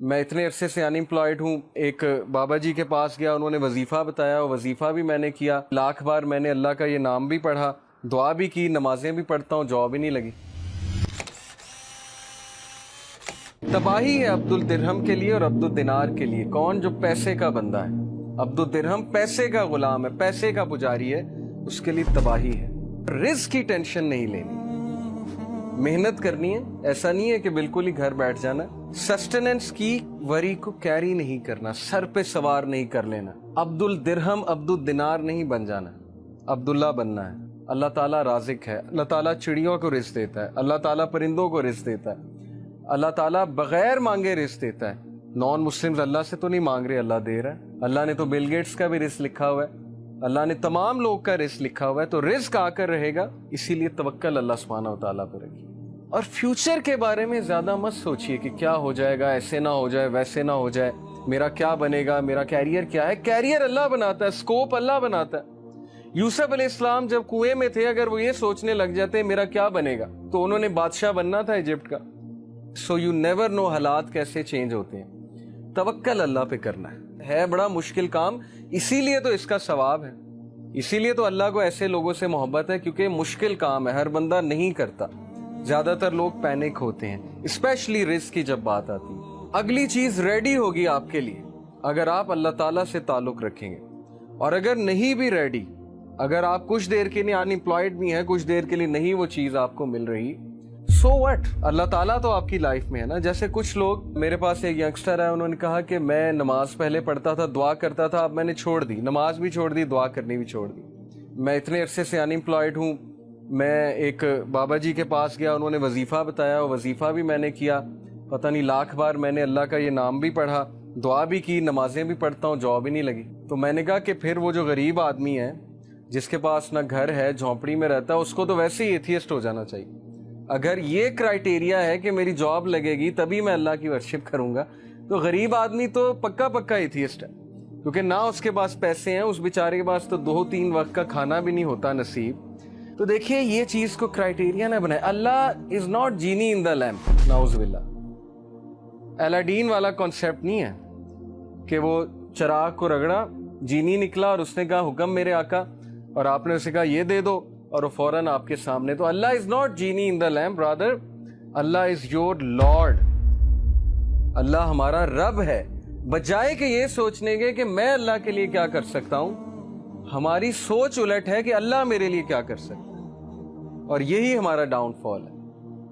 میں اتنے عرصے سے انمپلائڈ ہوں. ایک بابا جی کے پاس گیا, انہوں نے وظیفہ بتایا, وظیفہ بھی میں نے کیا, لاکھ بار میں نے اللہ کا یہ نام بھی پڑھا, دعا بھی کی, نمازیں بھی پڑھتا ہوں, جاب ہی نہیں لگی. تباہی ہے عبد الدرہم کے لیے اور عبد الدینار کے لیے. کون؟ جو پیسے کا بندہ ہے. عبد الدرہم پیسے کا غلام ہے, پیسے کا پجاری ہے, اس کے لیے تباہی ہے. رزق کی ٹینشن نہیں لینی, محنت کرنی ہے. ایسا نہیں ہے کہ بالکل ہی گھر بیٹھ جانا. سسٹیننس کی وری کو کیری نہیں کرنا, سر پہ سوار نہیں کر لینا. عبد الدرہم عبد الدینار نہیں بن جانا, عبداللہ بننا ہے. اللہ تعالیٰ رازق ہے, اللہ تعالیٰ چڑیوں کو رزق دیتا ہے, اللہ تعالیٰ پرندوں کو رزق دیتا ہے, اللہ تعالیٰ بغیر مانگے رزق دیتا ہے. نان مسلمز اللہ سے تو نہیں مانگ رہے, اللہ دے رہا ہے. اللہ نے تو بل گیٹس کا بھی رزق لکھا ہوا ہے, اللہ نے تمام لوگ کا رزق لکھا ہوا ہے, تو رزق آ کر رہے گا. اسی لیے توکل اللہ سبحانہ و تعالیٰ پہ رکھیے. اور فیوچر کے بارے میں زیادہ مت سوچئے کہ کیا ہو جائے گا, ایسے نہ ہو جائے, ویسے نہ ہو جائے, میرا کیا بنے گا, میرا کیریئر کیا ہے. کیریئر اللہ بناتا ہے, سکوپ اللہ بناتا ہے. یوسف علیہ السلام جب کنویں میں تھے, اگر وہ یہ سوچنے لگ جاتے میرا کیا بنے گا, تو انہوں نے بادشاہ بننا تھا ایجپٹ کا. سو یو نیور نو حالات کیسے چینج ہوتے ہیں. توکل اللہ پہ کرنا ہے بڑا مشکل کام, اسی لیے تو اس کا ثواب ہے, اسی لیے تو اللہ کو ایسے لوگوں سے محبت ہے, کیونکہ مشکل کام ہے, ہر بندہ نہیں کرتا. زیادہ تر لوگ پینک ہوتے ہیں, اسپیشلی رزق کی جب بات آتی ہے. اگلی چیز ریڈی ہوگی آپ کے لیے اگر آپ اللہ تعالیٰ سے تعلق رکھیں گے. اور اگر نہیں بھی ریڈی, اگر آپ کچھ دیر کے لیے انمپلائڈ بھی ہیں, کچھ دیر کے لیے نہیں وہ چیز آپ کو مل رہی, سو وٹ, اللہ تعالیٰ تو آپ کی لائف میں ہے نا. جیسے کچھ لوگ, میرے پاس ایک ینگسٹر ہے, انہوں نے کہا کہ میں نماز پہلے پڑھتا تھا, دعا کرتا تھا, اب میں نے چھوڑ دی, نماز بھی چھوڑ دی, دعا کرنی بھی چھوڑ دی. میں اتنے عرصے سے انمپلائڈ ہوں. میں ایک بابا جی کے پاس گیا, انہوں نے وظیفہ بتایا, وظیفہ بھی میں نے کیا, پتہ نہیں لاکھ بار میں نے اللہ کا یہ نام بھی پڑھا, دعا بھی کی, نمازیں بھی پڑھتا ہوں, جاب ہی نہیں لگی. تو میں نے کہا کہ پھر وہ جو غریب آدمی ہے جس کے پاس نہ گھر ہے, جھونپڑی میں رہتا ہے, اس کو تو ویسے ہی ایتھیسٹ ہو جانا چاہیے. اگر یہ کرائیٹیریا ہے کہ میری جاب لگے گی تبھی میں اللہ کی ورشپ کروں گا, تو غریب آدمی تو پکا ایتھیسٹ ہے, کیونکہ نہ اس کے پاس پیسے ہیں, اس بیچارے کے پاس تو 2-3 وقت کا کھانا بھی نہیں ہوتا نصیب. تو دیکھیے یہ چیز کو کرائیٹیریا نہ بنائے. اللہ is not genie in the lamp, نعوذ باللہ. الاڈین والا کانسیپٹ نہیں ہے کہ وہ چراغ کو رگڑا, جینی نکلا اور اس نے کہا حکم میرے آقا, اور آپ نے اسے کہا یہ دے دو, اور وہ فوراً آپ کے سامنے. تو Allah is not genie in the lamp, rather Allah is your lord. Allah ہمارا رب ہے. بجائے کہ یہ سوچنے کے کہ میں اللہ کے لیے کیا کر سکتا ہوں, ہماری سوچ الٹ ہے کہ اللہ میرے لیے کیا کر سکتا ہے. اور یہی ہمارا ڈاؤن فال ہے,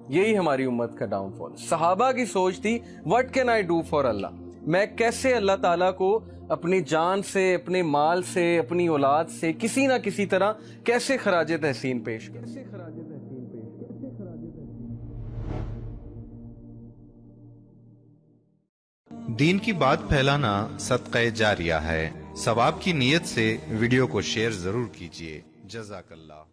یہی ہماری امت کا ڈاؤن فال. صحابہ کی سوچ تھی what can I do for اللہ, میں کیسے اللہ تعالیٰ کو اپنی جان سے, اپنے مال سے, اپنی اولاد سے کسی نہ کسی طرح کیسے خراج تحسین پیش کروں. دین کی بات پھیلانا صدقہ جاریہ ہے. ثواب کی نیت سے ویڈیو کو شیئر ضرور کیجیے. جزاک اللہ.